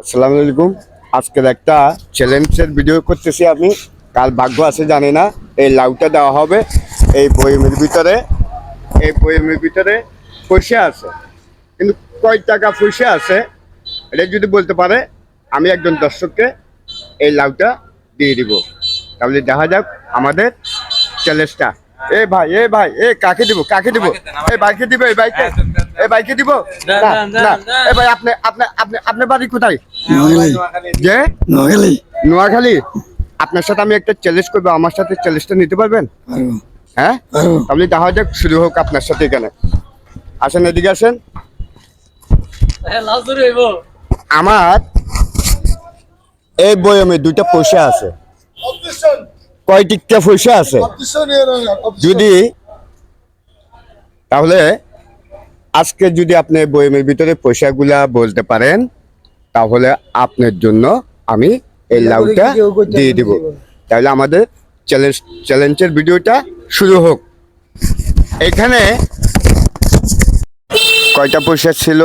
আসসালামু আলাইকুম। আজকের একটা চ্যালেঞ্জের ভিডিও করতেছি আমি। কাল ভাগ্য আছে জানি না, এই লাউটা দেওয়া হবে এই বয়মের ভিতরে। এই বয়মের ভিতরে পয়সা আছে, কিন্তু কয় টাকা পয়সা আছে এটা যদি বলতে পারে আমি একজন দর্শককে এই লাউটা দিয়ে দিব। তাহলে দেখা যাক আমাদের চ্যালেঞ্জটা। কাকে দিব, কাকে দিব? এই ভাইকে দিব, এই ভাইকে, এই ভাইকে দিব না না। এই ভাই আপনি আপনি আপনি আপনার বাড়ি কোথায়? যে নোয়াখালী। নোয়াখালী। আপনার সাথে আমি একটা চ্যালেঞ্জ করবো, আমার সাথে চ্যালেঞ্জটা নিতে পারবেন? হ্যাঁ, তাহলে দেখা যাক, শুরু হোক আপনার সাথে। এখানে আসেন, এদিকে আসেন। আমার এই বয়মে দুইটা পয়সা আছে। কয় টিকা পয়সা আছে যদি, তাহলে আজকে যদি আপনি বয়মের ভিতরে পয়সাগুলা বলতে পারেন তাহলে আপনার জন্য আমি এই লাউটা দিয়ে দিব। তাহলে আমাদের চ্যালেঞ্জের ভিডিওটা শুরু হোক। এখানে কয়টা পয়সা ছিল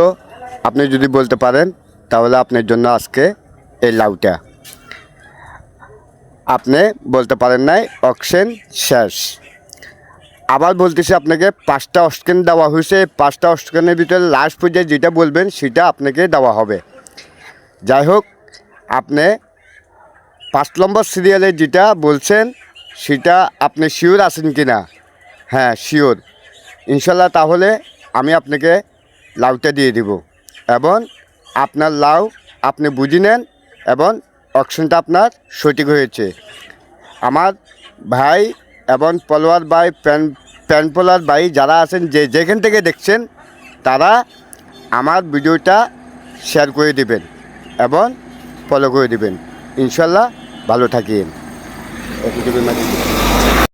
আপনি যদি বলতে পারেন তাহলে আপনার জন্য আজকে এই লাউটা। আপনি বলতে পারেন নাই, অকশন শেষ। আবার বলতেছি আপনাকে, 5টা অপশন দেওয়া হয়েছে। 5টা অপশনের ভিতরে লাস্ট পর্যায়ে যেটা বলবেন সেটা আপনাকে দেওয়া হবে। যাই হোক, আপনি 5 নম্বর সিরিয়ালে যেটা বলছেন সেটা আপনি শিওর আছেন কি না? হ্যাঁ, শিওর ইনশাল্লাহ। তাহলে আমি আপনাকে লাউটা দিয়ে দিব এবং আপনার লাউ আপনি বুঝে নেন এবং অপশনটা আপনার সঠিক হয়েছে। আমার ভাই এবং পলোয়ার ভাই, প্যান পোলার ভাই যারা আছেন, যেখান থেকে দেখছেন, তারা আমার ভিডিওটা শেয়ার করে দিবেন এবং ফলো করে দিবেন। ইনশাল্লাহ ভালো থাকিন।